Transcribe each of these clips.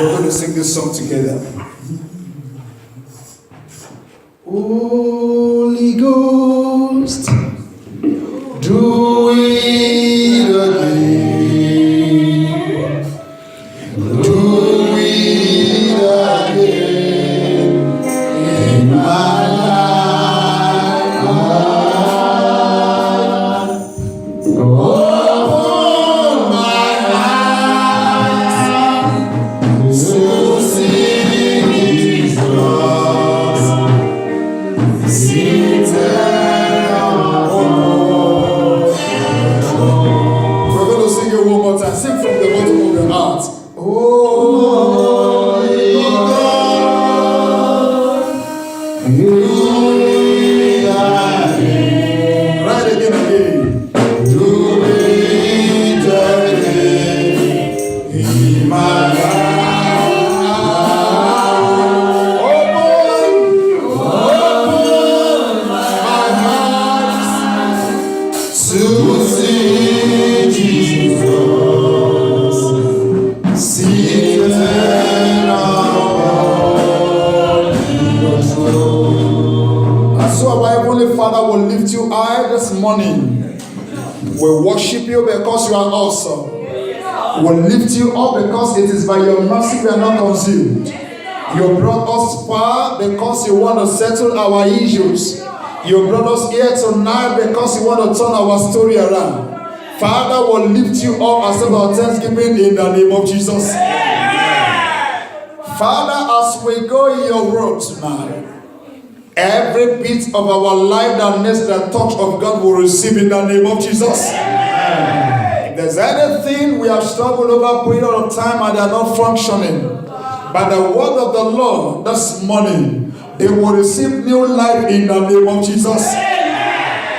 We're going to sing this song together. Holy Ghost, do it again. Do it again in my life. Open my eyes to see Jesus seated on. We're going to sing it one more time. Sing from the bottom of your heart. Holy God, do it again. Right again. Do it again in my life. Open my eyes to see Jesus seated on the throne. And so our Heavenly Father will lift you high this morning. We worship you because you are awesome. We'll lift you up because it is by your mercy we are not consumed. You brought us far because you want to settle our issues. You brought us here tonight because you want to turn our story around. Father, will lift you up as our thanksgiving in the name of Jesus. Father, as we go in your word tonight, every bit of our life that needs the touch of God will receive in the name of Jesus. If there's anything we have struggled over a period of time and they are not functioning, by the word of the Lord this morning, they will receive new life in the name of Jesus.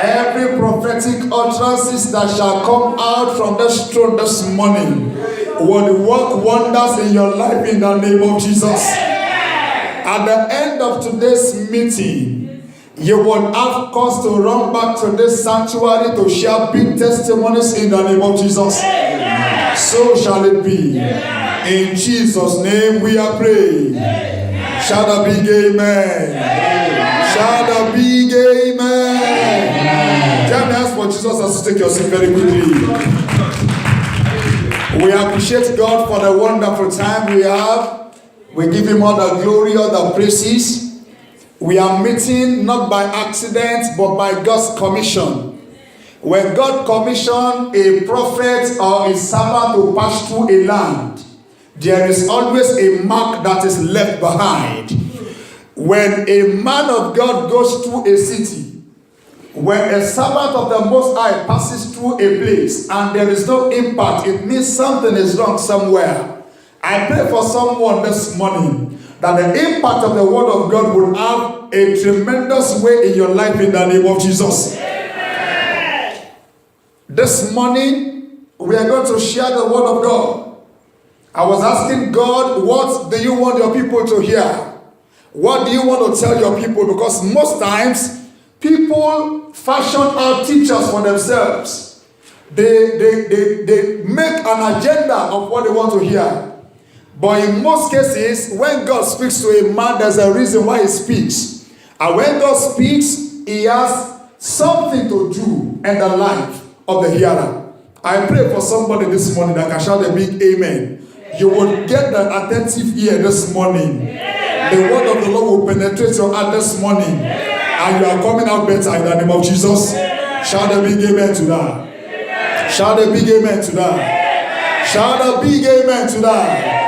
Every prophetic utterances that shall come out from this throne this morning will work wonders in your life in the name of Jesus. At the end of today's meeting, you will have cause to run back to this sanctuary to share big testimonies in the name of Jesus. So shall it be. In Jesus' name we are praying. Shout a big amen. Shout a big amen. Tell me, ask for Jesus as you take your seat very quickly. We appreciate God for the wonderful time we have. We give him all the glory, all the praises. We are meeting not by accident, but by God's commission. When God commissioned a prophet or a servant to pass through a land, there is always a mark that is left behind. When a man of God goes through a city, when a servant of the Most High passes through a place and there is no impact, it means something is wrong somewhere. I pray for someone this morning that the impact of the word of God will have a tremendous way in your life in the name of Jesus. Amen. This morning, we are going to share the word of God. I was asking God, what do you want your people to hear? What do you want to tell your people? Because most times, people fashion out teachers for themselves. They make an agenda of what they want to hear. But in most cases, when God speaks to a man, there's a reason why he speaks. And when God speaks, he has something to do in the life of the hearer. I pray for somebody this morning that can shout a big amen. You will get the attentive ear this morning. The word of the Lord will penetrate your heart this morning. And you are coming out better in the name of Jesus. Shout a big amen to that. Shout a big amen to that. Shout a big amen to that.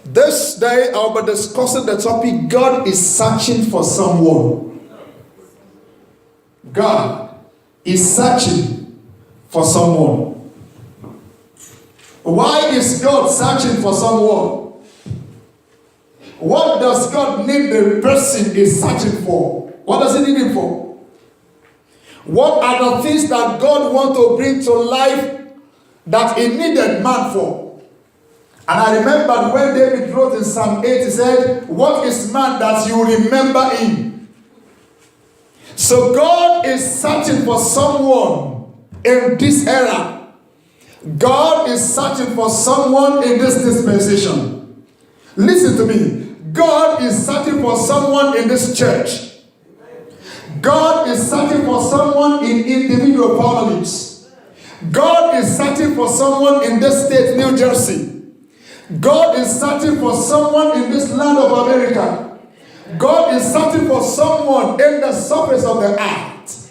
This day I'll be discussing the topic, God is searching for someone. God is searching for someone. Why is God searching for someone? What does God need the person is searching for? What does he need him for? What are the things that God wants to bring to life that he needed man for? And I remembered when David wrote in Psalm 8, he said, what is man that you remember him? So God is searching for someone in this era. God is searching for someone in this dispensation. Listen to me. God is searching for someone in this church. God is searching for someone in individual families. God is searching for someone in this state, New Jersey. God is searching for someone in this land of America. God is searching for someone in the surface of the earth.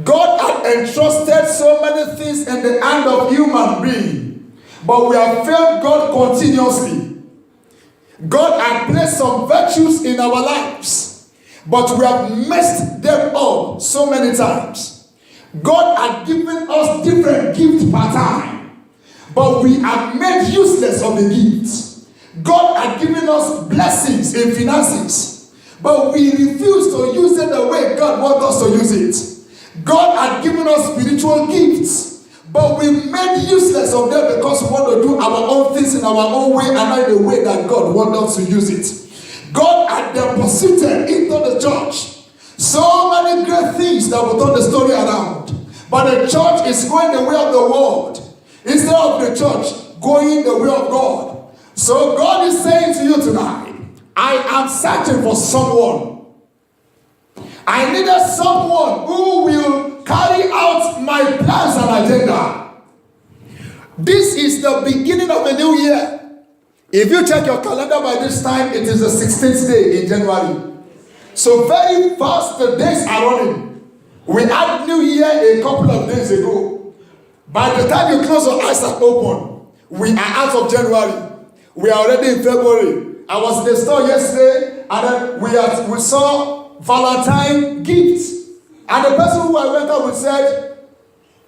God had entrusted so many things in the hand of human being, but we have failed God continuously. God had placed some virtues in our lives, but we have messed them up so many times. God had given us different gifts per time, but we have made useless of the gifts. God had given us blessings in finances, but we refuse to use it the way God wants us to use it. God had given us spiritual gifts, but we made useless of them because we want to do our own things in our own way and not the way that God wants us to use it. God had deposited into the church so many great things that will turn the story around. But the church is going the way of the world instead of the church going the way of God. So God is saying to you tonight, I am searching for someone. I needed someone who will carry out my plans and agenda. This is the beginning of a new year. If you check your calendar by this time, it is the 16th day in January. So very fast the days are running. We had New Year a couple of days ago. By the time you close your eyes and open, we are out of January. We are already in February. I was in the store yesterday and then we saw Valentine gifts. And the person who I went out with said,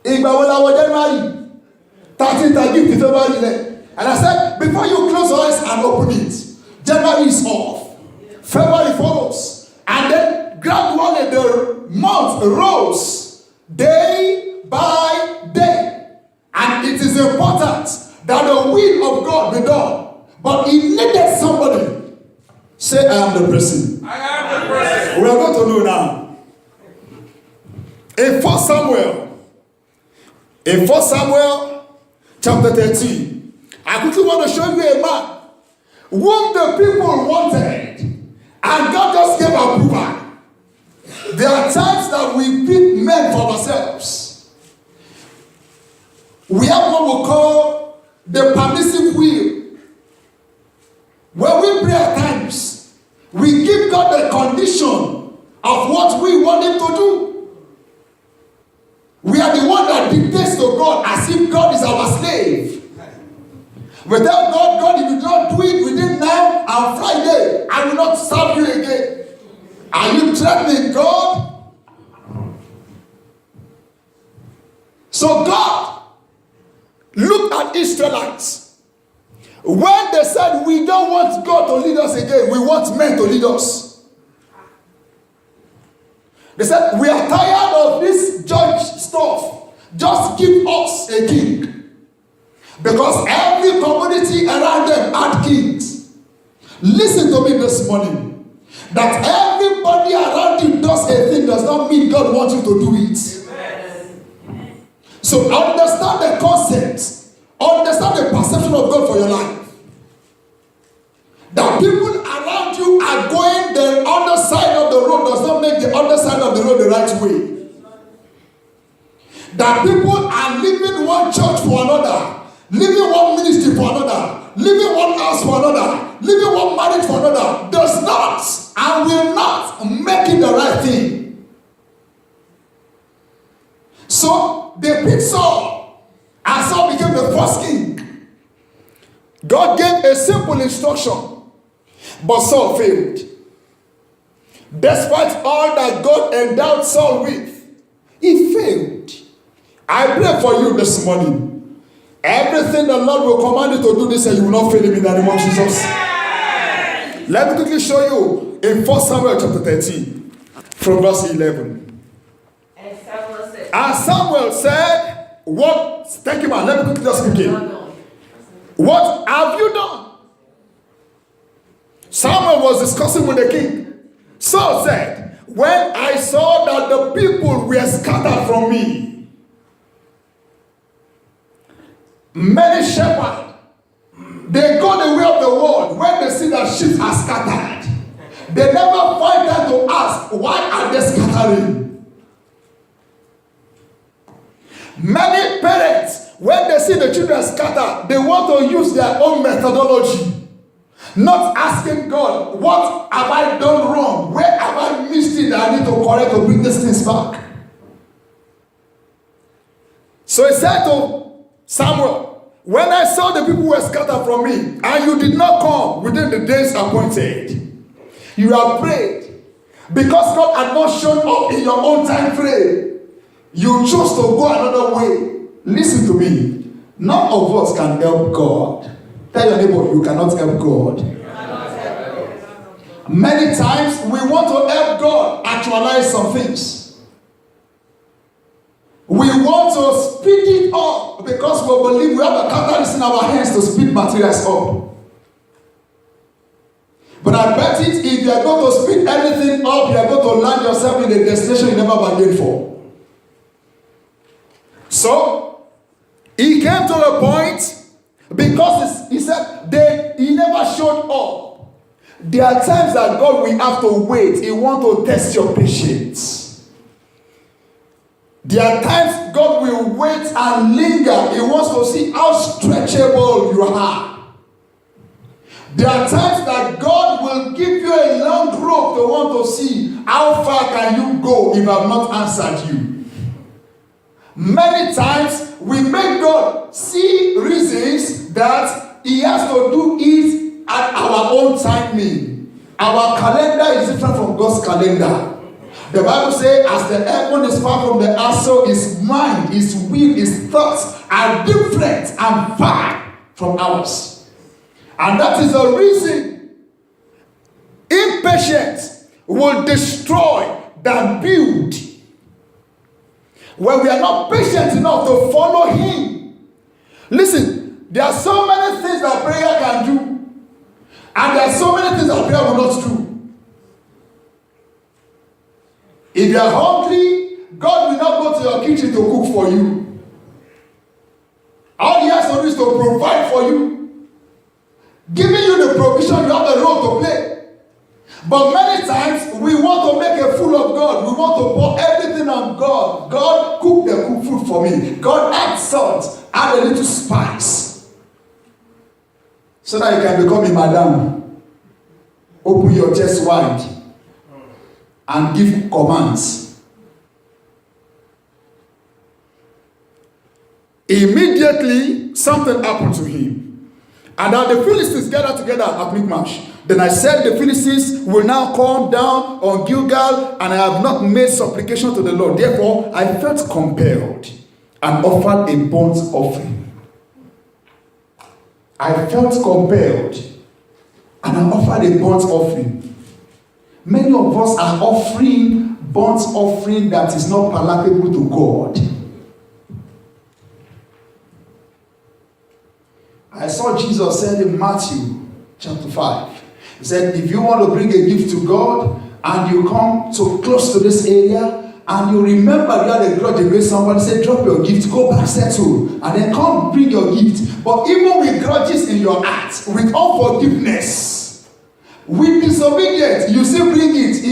January 13th gift in February. And I said, before you close your eyes and open it, January is off. February follows. And then gradually the month rose day by day. And it is important that the will of God be done. But he needed somebody. Say, I am the person. I am the person. We are going to know now. In 1 Samuel chapter 13, I quickly want to show you a man whom the people wanted, and God just gave approval. There are times that we pick men for ourselves. We have what we call the permissive will. When we pray at times, we give God the condition of what we want him to do. We are the one that dictates to God as if God is our slave. Without God, if you don't do it within now and Friday, I will not serve you again. Are you threatening God? So God looked at Israelites. When they said, we don't want God to lead us again, we want men to lead us. They said, we are tired of this judge stuff. Just give us a king. Because every community around them had kings. Listen to me this morning. That everybody around you does a thing does not mean God wants you to do it. Amen. So understand the concept. Understand the perception of God for your life. That people around you are going the other side of the road does not make the other side of the road the right way. That people are leaving one church for another, leaving one ministry for another, leaving one house for another, leaving one marriage for another, does not and will not make it the right thing. So they picked Saul, and Saul became the first king. God gave a simple instruction, but Saul failed. Despite all that God endowed Saul with, he failed. I pray for you this morning. Everything the Lord will command you to do this, and you will not fail him in the name of Jesus. Let me quickly show you in 1 Samuel chapter 13, from verse 11. And Samuel said, what? Thank you, man. Let me quickly just begin. What have you done? Samuel was discussing with the king. Saul said, when I saw that the people were scattered from me, Many shepherds, they go the way of the world when they see that sheep are scattered. They never find time to ask, why are they scattering? Many parents, when they see the children scatter, they want to use their own methodology. Not asking God, what have I done wrong? Where have I missed it that I need to correct to bring these things back? So he said to Samuel, when I saw the people were scattered from me, and you did not come within the days appointed, you have prayed. Because God had not shown up in your own time frame, you chose to go another way. Listen to me. None of us can help God. Tell your neighbor, you cannot help God. Many times we want to help God actualize some things. We want to speed it up because we believe we have a catalyst in our hands to speed materials up. But I bet it, if you are going to speed everything up, you are going to land yourself in a destination you never bargained for. So, he came to the point because he said he never showed up. There are times that God will have to wait. He wants to test your patience. There are times God will wait and linger. He wants to see how stretchable you are. There are times that God will give you a long rope to want to see how far can you go if I have not answered you. Many times we make God see reasons that he has to do it at our own timing. Our calendar is different from God's calendar. The Bible says, as the heaven is far from the earth, so his mind, his will, his thoughts are different and far from ours. And that is the reason impatience will destroy than build. When we are not patient enough to follow him. Listen, there are so many things that prayer can do. And there are so many things that prayer will not do. If you are hungry, God will not go to your kitchen to cook for you. All he has to do is to provide for you. Giving you the provision, you have the role to play. But many times, we want to make a fool of God. We want to pour everything on God. God, cook the food for me. God, add salt, add a little spice. So that you can become a madam. Open your chest wide and give commands. Immediately, something happened to him. And then the Philistines gathered together at Michmash. Then I said, the Philistines will now come down on Gilgal, and I have not made supplication to the Lord. Therefore, I felt compelled and offered a burnt offering. I felt compelled and I offered a burnt offering. Many of us are offering burnt offering that is not palatable to God. I saw Jesus said in Matthew chapter 5. He said, if you want to bring a gift to God and you come so close to this area and you remember you had a grudge against somebody, say, drop your gift, go back, settle, and then come bring your gift. But even with grudges in your heart, with unforgiveness, with disobedience, you still bring it.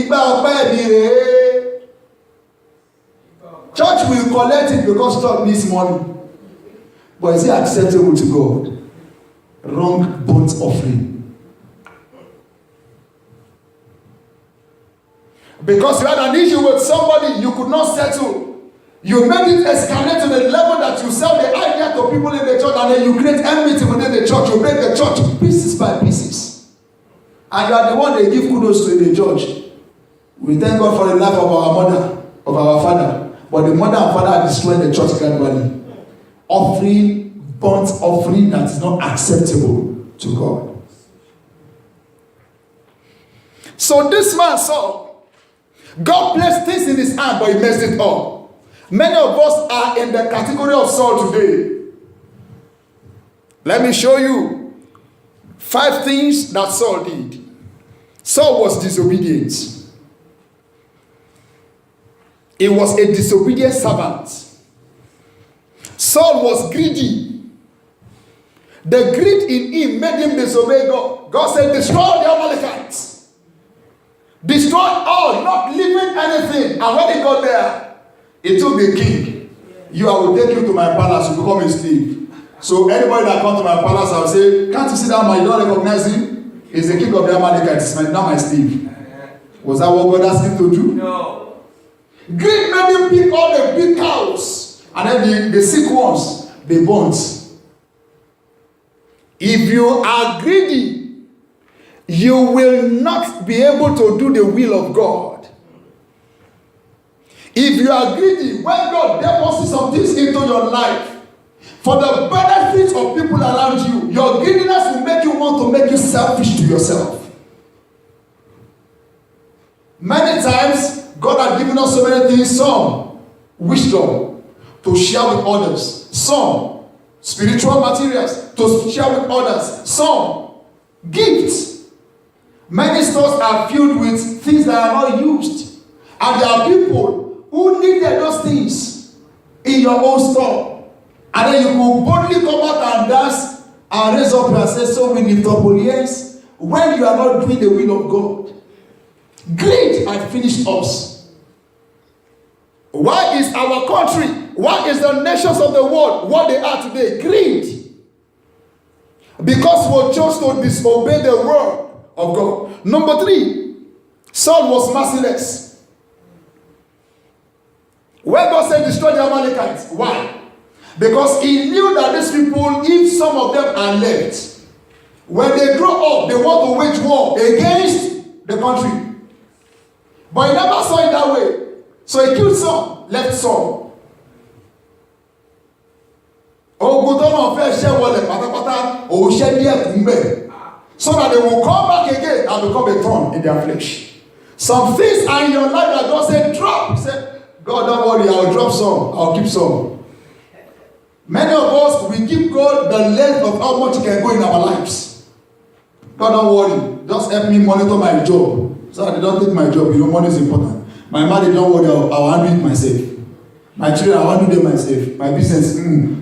Church will collect it because church needs money. But is it acceptable to God? Wrong burnt offering. Because you had an issue with somebody you could not settle. You made it escalate to the level that you sell the idea to people in the church, and then you create enmity within the church. You break the church pieces by pieces. And you are the one they give kudos to in the church. We thank God for the life of our mother, of our father. But the mother and father are destroying the church gradually. Offering, burnt offering that is not acceptable to God. So this man saw God placed things in his hand, but he messed it up. Many of us are in the category of Saul today. Let me show you 5 things that Saul did. Saul was disobedient. He was a disobedient servant. Saul was greedy. The greed in him made him disobey God. God said, destroy the Amalekites. Destroy all, not leaving anything. And when he got there, he took the king. I will take you to my palace to become a slave. So anybody that comes to my palace, I will say, can't you see that man? You don't recognize him? He's the king of the Amalekites. He's not my slave. Was that what God asked him to do? No. Greed made him pick all the big cows. And then the sick ones, they burnt. If you are greedy, you will not be able to do the will of God. If you are greedy, when God deposits some things into your life, for the benefit of people around you, your greediness will make you want to make you selfish to yourself. Many times, God has given us so many things. Some wisdom to share with others. Some spiritual materials to share with others. Some gifts. Many stores are filled with things that are not used. And there are people who needed those things in your own store. And then you will boldly come out and dance and raise up and say, so we lift up holy hands when you are not doing the will of God. Greed has finished us. Why is our country, why is the nations of the world what they are today? Greed. Because we chose to disobey the word of God. Number 3, Saul was merciless. When God said destroy the Amalekites, why? Because he knew that these people, if some of them are left, when they grow up, they want to wage war against the country. But he never saw it that way. So he killed some, left some. So that they will come back again and become a thorn in their flesh. Some things are in your life that God said, drop. He said, God, don't worry, I'll drop some, I'll keep some. Many of us, we give God the length of how much He can go in our lives. God, don't worry, just help me monitor my job. So that they don't take my job, money is important. My marriage, don't worry, I'll handle it myself. My children, I'll handle them myself. My business,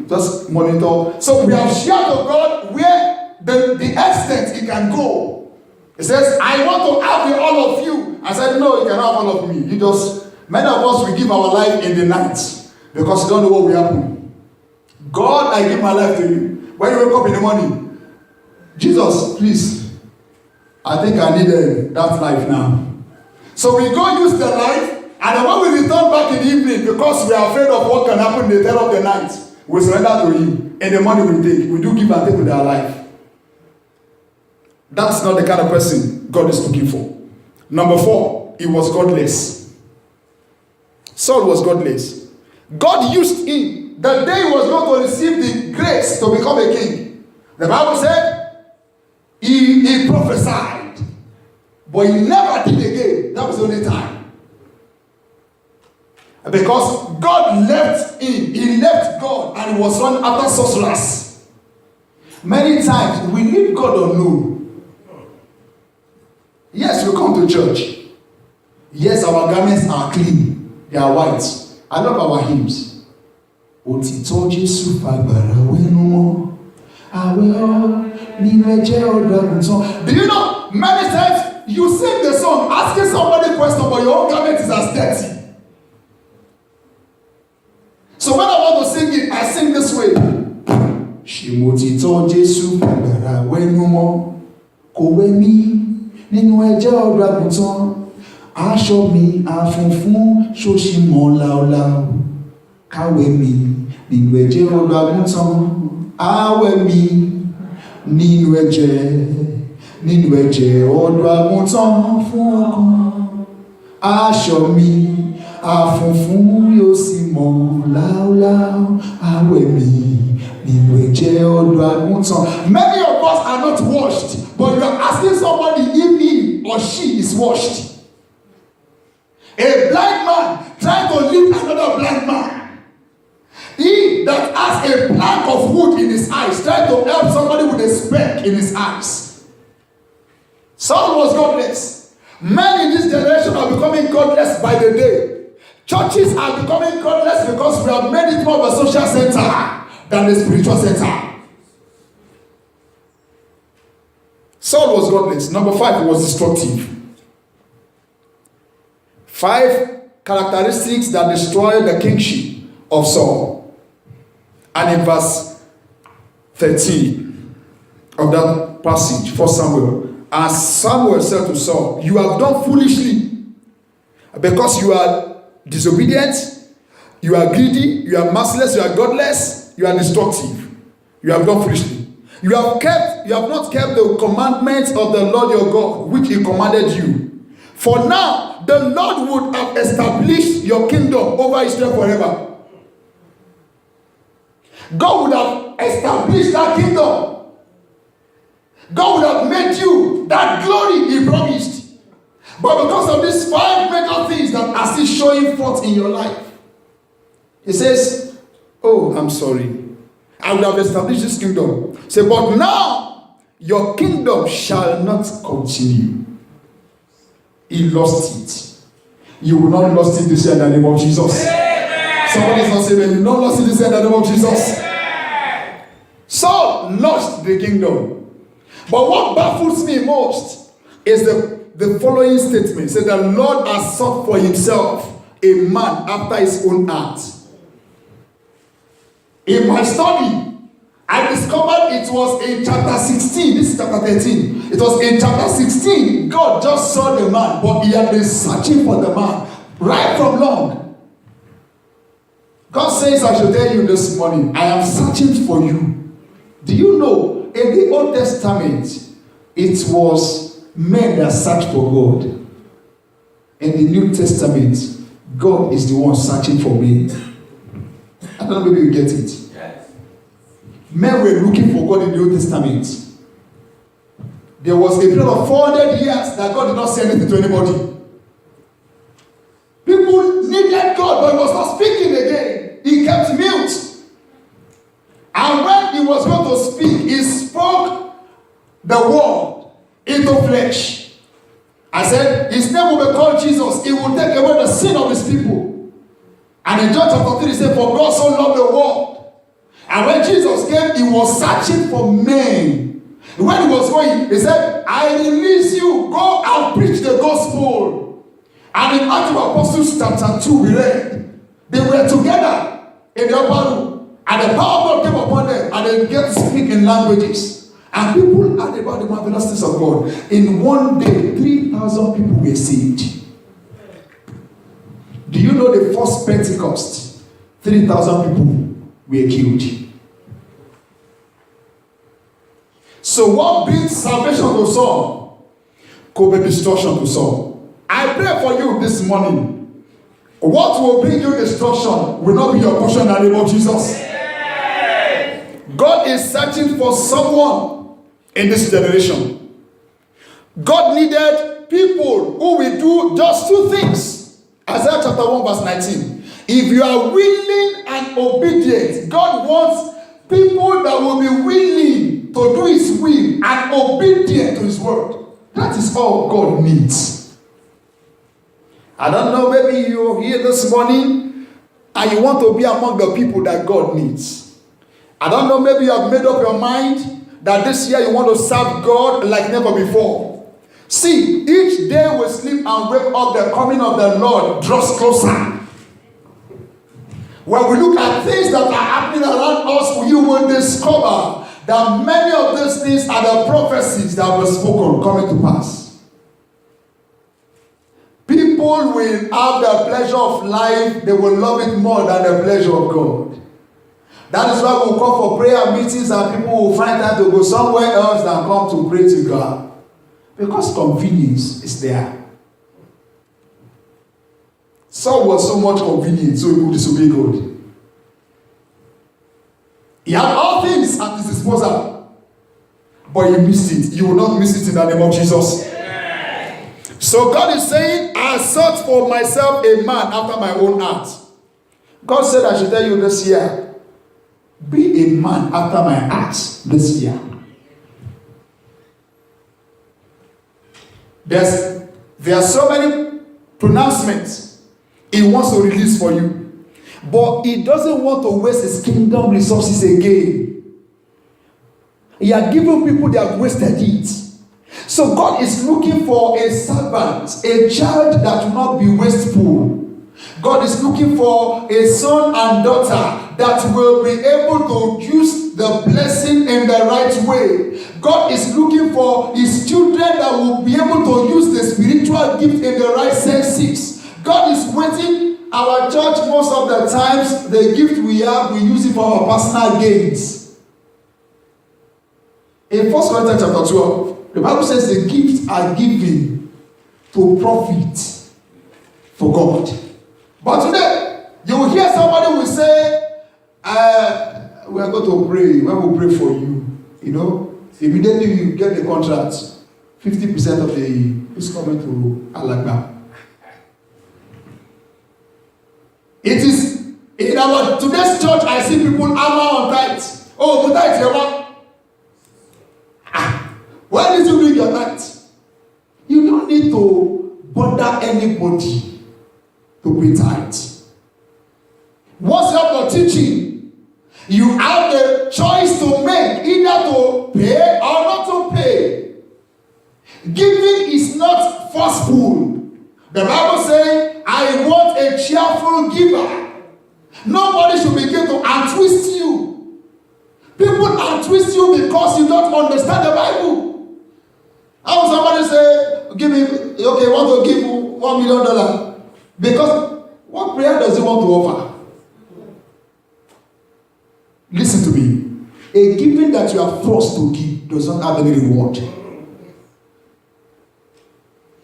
just monitor. So we have shared to God where the extent He can go. He says, I want to have all of you. I said, no, you can have all of me. Many of us, we give our life in the night because you don't know what will happen. God, I give my life to you. When you wake up in the morning, Jesus, please, I think I need that life now. So we go use the life, and then when we return back in the evening, because we are afraid of what can happen in the dead of the night, we surrender to Him. In the morning we take. We do give and take with our life. That's not the kind of person God is looking for. Number 4, he was godless. Saul was godless. God used him the day he was going to receive the grace to become a king. The Bible said he prophesied, but he never did again. That was the only time. Because God left him, he left God, and he was run after sorcerers. Many times we leave God unknown. Yes, we come to church. Yes, our garments are clean, they are white. I love our hymns. Òtítọ́ Jésù fagbára wẹnu mọ́. Àwẹ̀ nínú ẹ̀jẹ̀ ọ̀dọ́ àgùntàn. Do you know, many times you sing the song asking somebody a question, but your own garment is as dirty. So when I want to sing it, I sing this way. Ṣèmòtítọ́ Jésù fagbára wẹnu mọ́. Kò wẹ̀ mí nínú ẹ̀jẹ̀ ọ̀dọ́ àgùntàn. Aṣọ mi àfunfun ṣóṣì mọ́ láúláú. Káwẹ̀ mi nínú ẹ̀jẹ̀ ọ̀dọ́ àgùntàn. Àwẹ̀ mi nínú ẹ̀jẹ̀ ọ̀dọ́ àgùntàn fún ọkàn. Aṣọ mi àfunfun yóò sì mọ́ láúláú. Àwẹ̀ mi nínú ẹ̀jẹ̀ ọ̀dọ́ àgùntàn. Many of us are not washed, but you are asking somebody if he or she is washed. A blind man trying to lead another blind man. He that has a plank of wood in his eyes trying to help somebody with a speck in his eyes. Saul was godless. Men in this generation are becoming godless by the day. Churches are becoming godless because we have made it more of a social center than a spiritual center. Saul was godless. Number 5, he was destructive. 5 characteristics that destroy the kingship of Saul. And in verse 13 of that passage, 1 Samuel, and Samuel said to Saul, you have done foolishly, because you are disobedient, you are greedy, you are merciless, you are godless, you are destructive. You have done foolishly. You have not kept the commandments of the Lord your God, which he commanded you. For now, the Lord would have established your kingdom over Israel forever. God would have established that kingdom. God would have made you that glory he promised. But because of these 5 major things that are still showing forth in your life, he says, oh, I'm sorry. I would have established this kingdom. Say, but now your kingdom shall not continue. He lost it. You will not lose it this year in the name of Jesus. Amen. Somebody is not saying that you will not lose it this year in the name of Jesus. Amen. Saul lost the kingdom. But what baffles me most is the following statement. Say, the Lord has sought for himself a man after his own heart. In my study, I discovered it was in chapter 16. This is chapter 13. It was in chapter 16. God just saw the man, but he had been searching for the man right from long. God says, I should tell you this morning, I am searching for you. Do you know, in the Old Testament, it was men that searched for God. In the New Testament, God is the one searching for me. I don't know, maybe you get it. Yes. Men were looking for God in the Old Testament. There was a period of 400 years that God did not say anything to anybody. People needed God, but he was not speaking again. He kept mute. And when he was going to speak, he spoke the word into flesh. I said, his name will be called Jesus. He will take away the sin of his people. And in John chapter 3, he said, for God so loved the world. And when Jesus came, he was searching for men. When he was going, he said, I release you, go and preach the gospel. And in Acts of Apostles chapter 2, we read, they were together in the upper room, and the power of God came upon them, and they began to speak in languages. And people heard about the marvelousness of God. In one day, 3,000 people were saved. Do you know the first Pentecost? 3,000 people were killed. So what brings salvation to Saul could be destruction to Saul. I pray for you this morning. What will bring you destruction will not be your portion in the name of Jesus. God is searching for someone in this generation. God needed people who will do just 2 things. Isaiah chapter 1 verse 19. If you are willing and obedient, God wants people that will be willing to do his will and obedient to his word. That is all God needs. I don't know, maybe you're here this morning and you want to be among the people that God needs. I don't know, maybe you have made up your mind that this year you want to serve God like never before. See, each day we sleep and wake up, the coming of the Lord draws closer. When we look at things that are happening around us, you will discover that many of these things are the prophecies that were spoken coming to pass. People will have the pleasure of life, they will love it more than the pleasure of God. That is why we'll come for prayer meetings and people will find time to go somewhere else than come to pray to God. Because convenience is there. Saul was so much convenient, so he could disobey God. He had all things at his disposal, but he missed it. You will not miss it in the name of Jesus. Yeah. So God is saying, I sought for myself a man after my own heart. God said, I should tell you this year, be a man after my heart this year. There are so many pronouncements he wants to release for you. But he doesn't want to waste his kingdom resources again. He had given people, they have wasted it. So God is looking for a servant, a child that will not be wasteful. God is looking for a son and daughter that will be able to use the blessing in the right way. God is looking for his children that will be able to use the spiritual gift in the right senses. God is waiting. Our church, most of the times, the gift we have, we use it for our personal gains. In 1 Corinthians chapter 12, the Bible says the gifts are given to profit for God. But today, you will hear somebody will say, we are going to pray. When we pray for you, immediately you get the contract, 50% of the is coming to Alagba. It is in our today's church. I see people hammer on tithe. Oh, the tithe, you want? Why did you bring your tithe? You don't need to bother anybody to pay tithe. What's up the teaching? You have the choice to make, either to pay or not to pay. Giving is not forceful. The Bible says, I want a cheerful giver. Nobody should begin to untwist you. People untwist you because you don't understand the Bible. How will somebody say, give me, okay, want to give $1 million? Because what prayer does he want to offer? Listen to me. A giving that you are forced to give does not have any reward.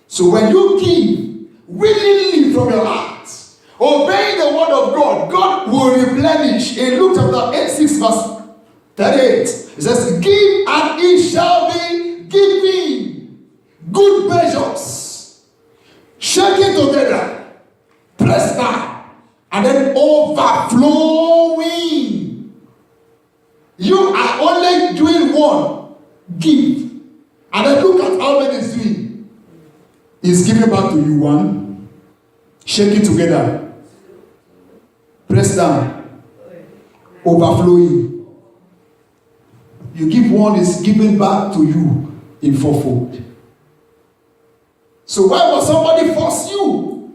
So when you give willingly from your heart, obeying the word of God, God will replenish. In Luke chapter 8, 6 verse 38, it says, give and it shall be given. Good measures, shaking together, pressed down, and then overflowing. You are only doing one, give. And then look at how many is doing. He's giving back to you one, shaking together, pressed down, overflowing. You give one, is giving back to you in fourfold. So why must somebody force you?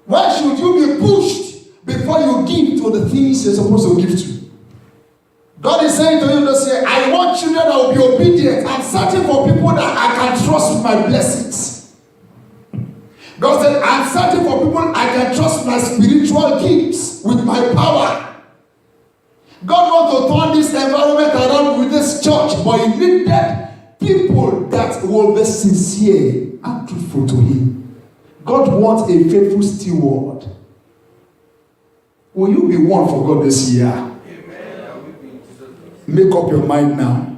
Why should you be pushed before you give to the things you're supposed to give to? God is saying to you this year, I want children that will be obedient. I'm searching for people that I can trust with my blessings. God said, I'm searching for people I can trust my spiritual gifts with my power. God wants to turn this environment around with this church, but he needed people that will be sincere and truthful to him. God wants a faithful steward. Will you be one for God this year? Make up your mind now.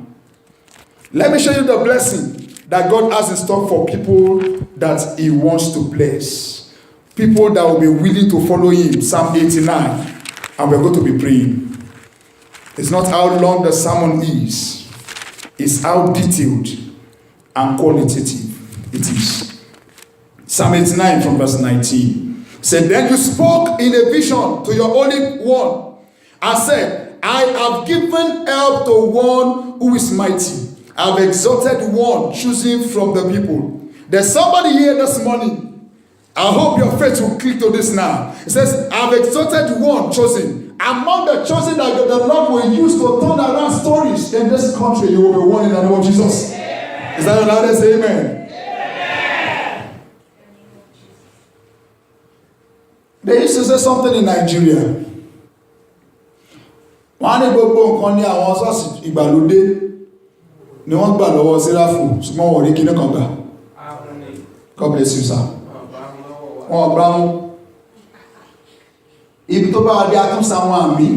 Let me show you the blessing that God has in store for people that he wants to bless. People that will be willing to follow him. Psalm 89. And we're going to be praying. It's not how long the sermon is. It's how detailed and qualitative it is. Psalm 89 from verse 19. Said, then you spoke in a vision to your Holy One and said, I have given help to one who is mighty. I have exalted one choosing from the people. There's somebody here this morning. I hope your faith will click to this now. It says, I have exalted one chosen. Among the chosen that the Lord will use to turn around stories in this country, you will be one in the name of Jesus. Amen. Is that the loudest amen? Amen. They used to say something in Nigeria. Wọ́n ní gbogbo nǹkan ní àwọn ṣọ́ọ̀ṣì ìgbàlódé ni wọ́n gbà lọ́wọ́ Séráfù ṣùgbọ́n wọ́n rí kíní kan gbà. God bless you, sir. Wọ́n gbá mú. Ibi tó bá dé àtúnṣe àwọn àmì.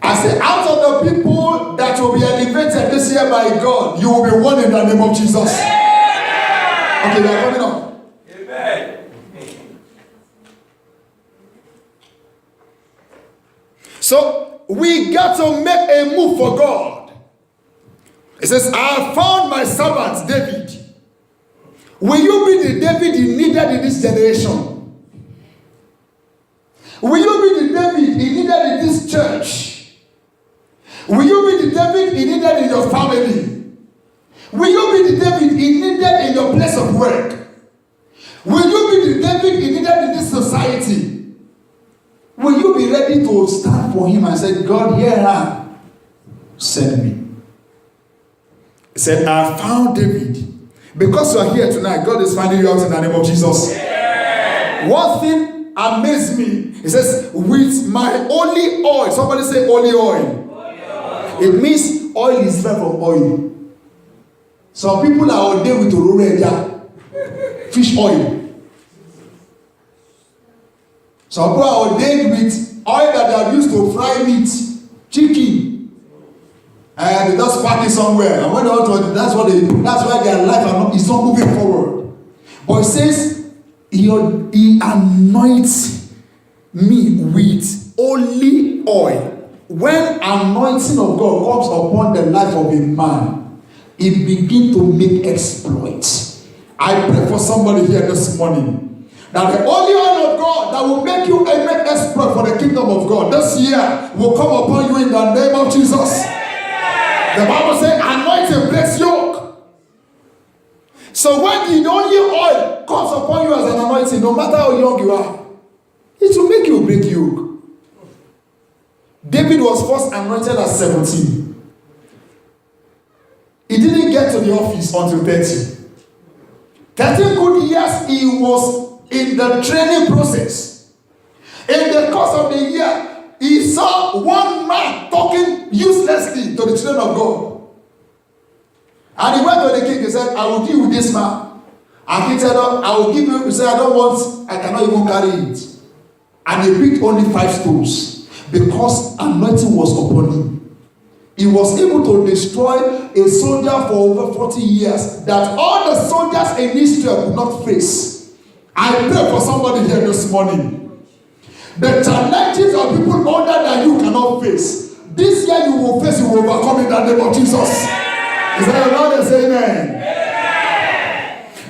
I say, out of the people that will be elevated this year by God, you will be one in the name of Jesus. Okay, we are coming up. Amen. So we got to make a move for God. It says, I have found my servant David. Will you be the David he needed in this generation? Will you be the David he needed in this church? Will you be the David he needed in your family? your place of work? Will you be the David he needed in this society? Will you be ready to stand for him and say, God, here I am, send me? He said, I found David. Because you are here tonight, God is finding you out in the name of Jesus. Yeah. One thing amazed me. He says, with my holy oil. Somebody say holy oil. Holy oil. It means oil is different from oil. Some people are ordained with Ororeja, fish oil. Some people are ordained with oil that they have used to fry meat, chicken. And they just park it somewhere. And when they want to, that's why their life is not moving forward. But it says, he anoints me with holy oil. When anointing of God comes upon the life of a man, it begins to make exploits. I pray for somebody here this morning that the holy oil of God that will make you a make exploit for the kingdom of God this year will come upon you in the name of Jesus. The Bible says, anointing breaks yoke. So when the only oil comes upon you as an anointing, no matter how young you are, it will make you break yoke. David was first anointed at 17. He didn't get to the office until 30. 13 good years he was in the training process. In the course of the year, he saw one man talking uselessly to the children of God. And he went to the king and said, I will deal with this man. And he said, I will give you. He said, I cannot even carry it. And he picked only 5 stones because anointing was upon him. He was able to destroy a soldier for over 40 years that all the soldiers in Israel could not face. I pray for somebody here this morning. The challenges of people older than you cannot face. This year you will face, you will overcome in the name of Jesus. Is that your Lord and say amen?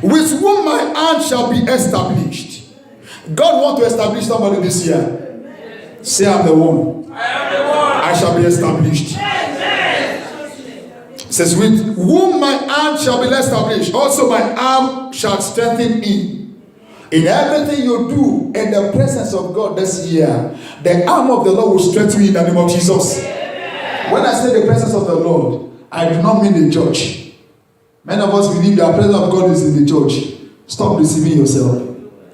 With whom my hand shall be established. God wants to establish somebody this year. Say, I'm the one. I am the one. I shall be established. It says, with whom my hand shall be established, also my arm shall strengthen him. In everything you do in the presence of God this year, the arm of the Lord will strengthen you in the name of Jesus. When I say the presence of the Lord, I do not mean the church. Many of us believe the presence of God is in the church. Stop deceiving yourself.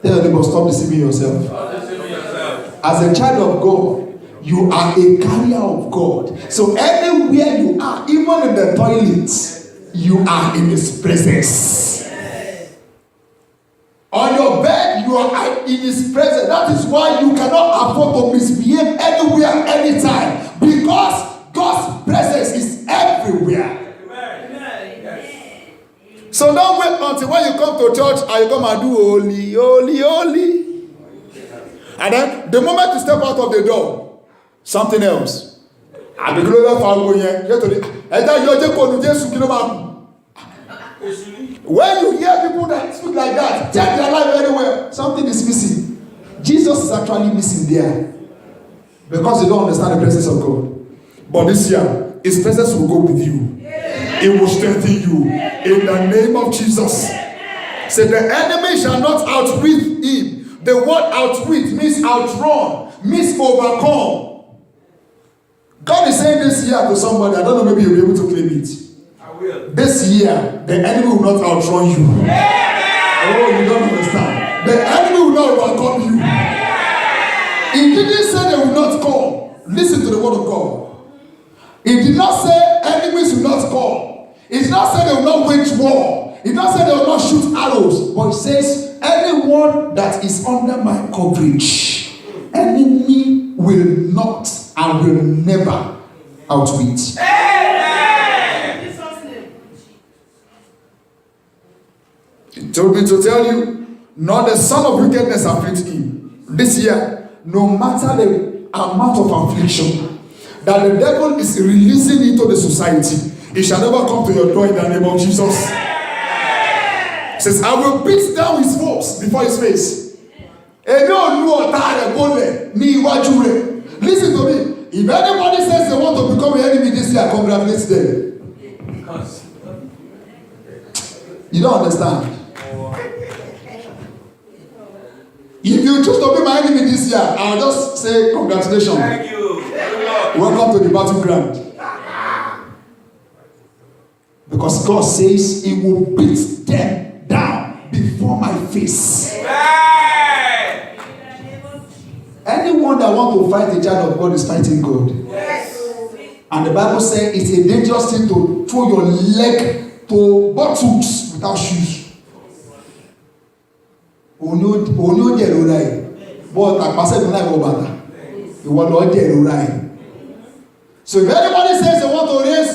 Tell your neighbor, stop deceiving yourself. As a child of God, you are a carrier of God. So anywhere you are, even in the toilets, you are in His presence. On your bed, you are in His presence. That is why you cannot afford to misbehave anywhere, anytime. Because God's presence is everywhere. So don't wait until when you come to church and you come and do holy, holy, holy. And then the moment you step out of the door, something else. When you hear people that speak like that, check their life very well. Something is missing. Jesus is actually missing there. Because you don't understand the presence of God. But this year, His presence will go with you. It will strengthen you. In the name of Jesus. Say, the enemy shall not outwit him. The word outwit means outrun, means overcome. God is saying this year to somebody, I don't know, maybe you'll be able to claim it. I will. This year, the enemy will not outrun you. Yeah. Oh, you don't understand. The enemy will not overcome you. Yeah. He didn't say they will not come. Listen to the word of God. He did not say enemies will not come. He did not say they will not wage war. He did not say they will not shoot arrows. But he says, anyone that is under my coverage, enemy will not and will never outwit. Amen. He told me to tell you, not the son of wickedness afflict him. This year, no matter the amount of affliction that the devil is releasing into the society, it shall never come to your door in the name of Jesus. He says, I will beat down his foes before his face. Listen to me. If anybody says they want to become an enemy this year, congratulate them. You don't understand. If you choose to be my enemy this year, I'll just say congratulations. Thank you. Welcome to the battleground. Because God says He will beat them down before my face. Hey! Anyone that wants to fight the child of God is fighting God. Yes. And the Bible says it's a dangerous thing to throw your leg to buttocks without shoes. Only jẹ ìrora ẹ̀ but àpàṣẹ ìdúrà ìwọ bàtà ìwọ lọ jẹ ìrora ẹ̀. So if anybody says they want to raise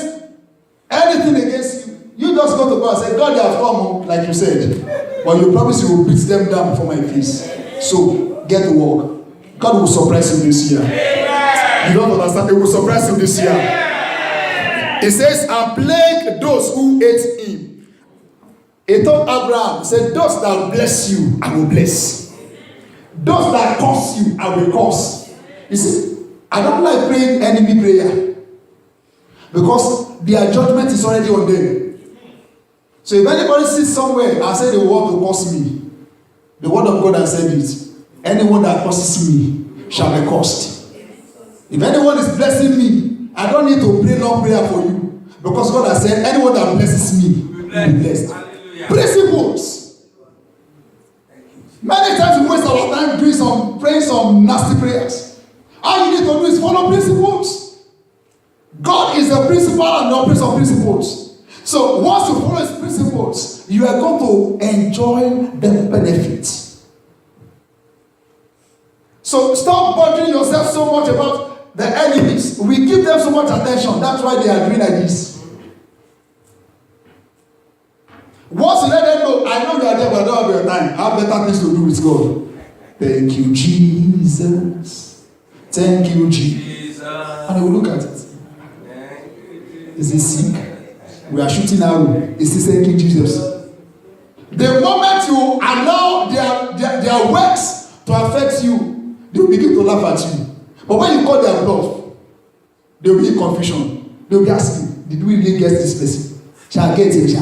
anything against you, you just go to God and say, God, they have come, like you said, but you promise you will beat them down before my face. So get to work. God will surprise you this year. You don't understand? It will surprise you this year. It says, and plague those who hate him. He told Abraham, he said, those that bless you, I will bless. Those that curse you, I will curse. You see, I don't like praying enemy prayer because their judgment is already on them. So if anybody sits somewhere and say they want to curse me, the word of God has said it. Anyone that curses me shall be cursed. If anyone is blessing me, I don't need to pray long prayer for you because God has said anyone that blesses me will be blessed. Principles. Many times we waste our time praying some nasty prayers. All you need to do is follow principles. God is the principal and the prince of principles. So once you follow his principles, you are going to enjoy the benefits. So stop bothering yourself so much about the enemies. We give them so much attention. That's why they are doing like this. Once you let them know, I know you are there, but I don't have your time. I have better things to do with God. Thank you, Jesus. Thank you, Jesus. And we will look at it. Is he sick? We are shooting arrow. Is he saying, thank you, Jesus? The moment you allow their works to affect you, they will begin to laugh at you. But when you call their bluff, they will be in confusion. They will be asking, did we really get this person? Shall I get it?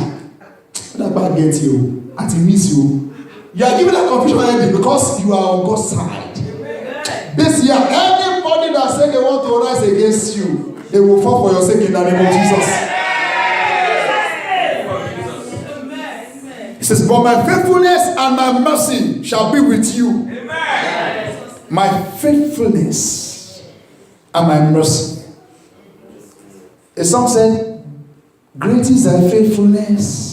What about get you? And he miss you. You are giving that confusion already because you are on God's side. This year, anybody that said they want to rise against you, they will fall for your sake in the name of Jesus. It says, but my faithfulness and my mercy shall be with you. Amen. My faithfulness and my mercy. A song said, great is thy faithfulness.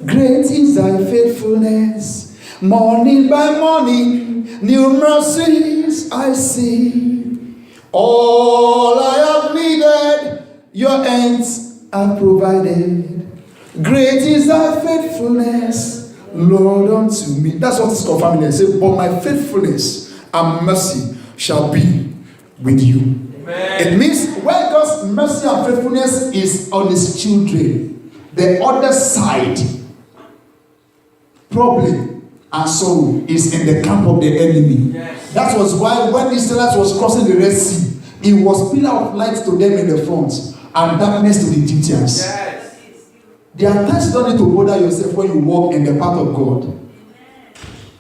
Great is thy faithfulness. Morning by morning, new mercies I see. All I have needed, your hands have provided. Great is thy faithfulness, Lord, unto me. That's what it's confirming. It says, but my faithfulness and mercy shall be with you. Amen. It means when God's mercy and faithfulness is on his children, the other side, problem and sorrow is in the camp of the enemy. Yes. That was why when the Israelites was crossing the Red Sea, it was pillar of light to them in the front and darkness to the Egyptians. Yes. There are times you don't need to bother yourself when you walk in the path of God.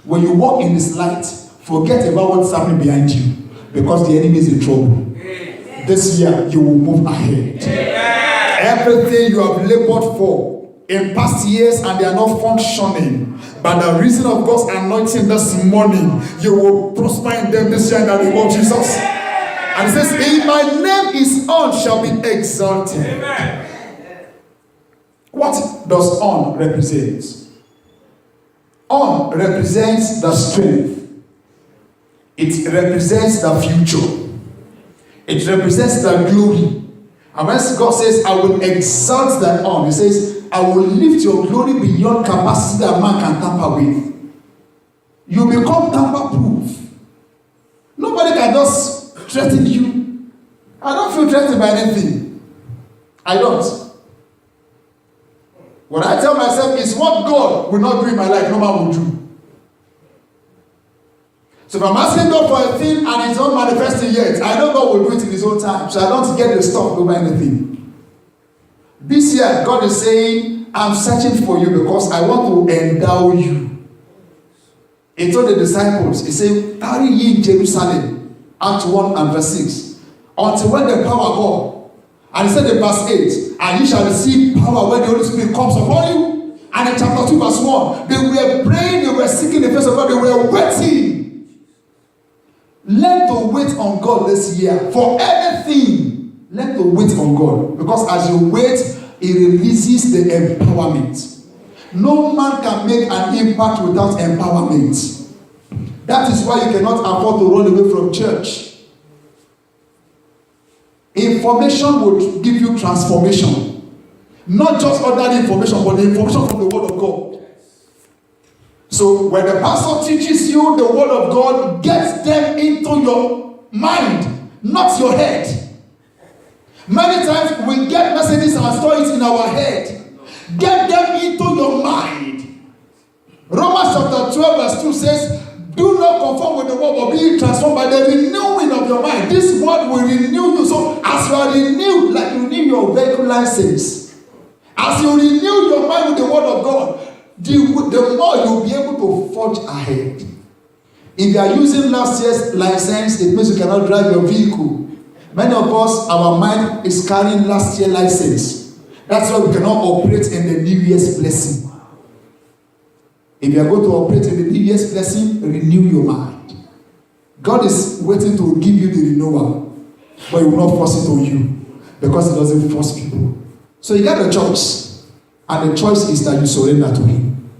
When you walk in His light, forget about what's happening behind you because the enemy is in trouble. Yes. This year you will move ahead. Yes. Everything you have labored for in past years and they are not functioning, by the reason of God's anointing this morning, you will prosper in them this year in the name of Jesus. And it says, in my name is on shall be exalted. Amen. What does on represent? On represents the strength. It represents the future. It represents the glory. And when God says, I will exalt that on, He says, I will lift your glory beyond capacity that man can tamper with. You become tamper-proof. Nobody can just threaten you. I don't feel threatened by anything. I don't. What I tell myself is what God will not do in my life, no man will do. So if I'm asking God for a thing and it's not manifesting yet, I know God will do it in His own time. So I don't get the stuff over anything. This year, God is saying, I'm searching for you because I want to endow you. He told the disciples, he said, tarry ye in Jerusalem, Acts 1 and verse 6, until when the power come. And he said in verse 8, and you shall receive power when the Holy Spirit comes upon you. And in chapter 2 verse 1, they were praying, they were seeking the face of God, they were waiting. Learn to wait on God this year. For anything, learn to wait on God. Because as you wait, it releases the empowerment. No man can make an impact without empowerment. That is why you cannot afford to run away from church. Information will give you transformation. Not just ordinary information, but the information from the Word of God. So when the pastor teaches you the Word of God, get them into your mind, not your head. Many times we get messages and stories in our head. Get them into your mind. Romans chapter 12 verse 2 says, do not conform with the world, but be transformed by the renewing of your mind. This word will renew you. So as you are renewed, like you renew your vehicle license, as you renew your mind with the Word of God, the more you'll be able to forge ahead. If you are using last year's license, it means you cannot drive your vehicle. Many of us, our mind is carrying last year's license. That's why we cannot operate in the New Year's blessing. If you are going to operate in the New Year's blessing, renew your mind. God is waiting to give you the renewal, but He will not force it on you because He doesn't force people. So you got a choice, and the choice is that you surrender to Him.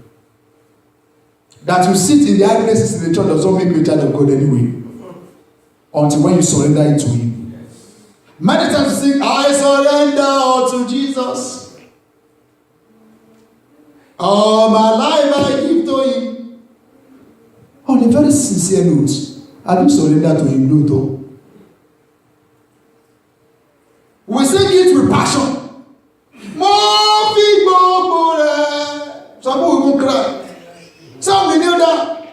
That you sit in the high places in the church does not make you a child of God anyway, until when you surrender it to Him. Many times you sing, I surrender all to Jesus. All my life I give to Him. On a very sincere note, have you surrendered to Him, Luther? We sing it with passion. Some people will cry. Some will kneel down.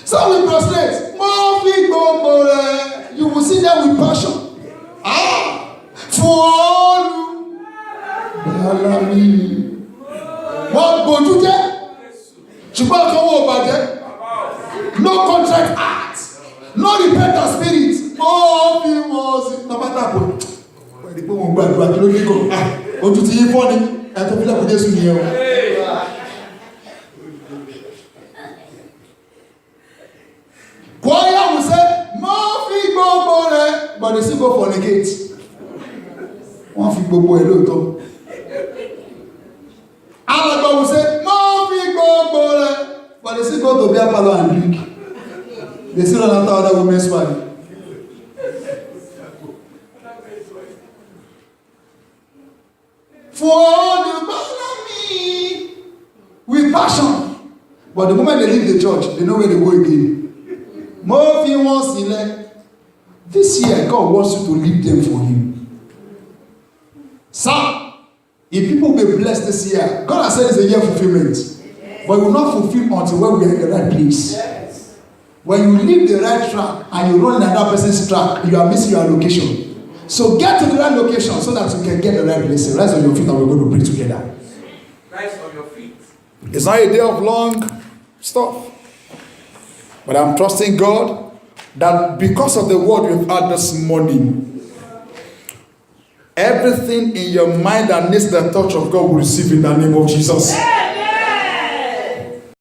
Some will prostrate. You will sing them with passion. For you, what bojú jẹ́? Ṣùgbọ́n kan wọ́n bàjẹ́. No contract act. No repentant spirit. Mo fi wọ́n sí. Tọ́mátà kò. Ẹni pé wọ́n gbàdúrà kí ló ní kò. Ojú ti yí fọ́ ni. Ẹ tó fi lẹ́kọ̀ọ́ Jésù nìyẹn o. Choir will say, mo fi gbogbo rẹ̀. But they still go fornicate. Wọ́n fi gbogbo ẹ̀ lóòótọ́. Alàgbà will say, mo fi gbogbo rẹ̀. But they still go to beer parlour and drink. They still run after other women's wives. For the me with passion. But the moment they leave the church, they know where they go again. Mo fi wọ́n sílẹ̀. This year, God wants you to lead them for Him. Sir, if people will be blessed this year, God has said it's a year of fulfillment. But you will not fulfill until when we are in the right place. Yes. When you leave the right track and you run in another person's track, you are missing your location. So get to the right location so that you can get the right blessing. Rise on your feet and we're going to pray together. Rise on your feet. It's not a day of long stuff. But I'm trusting God that because of the word we've had this morning, everything in your mind that needs the touch of God will receive in the name of Jesus.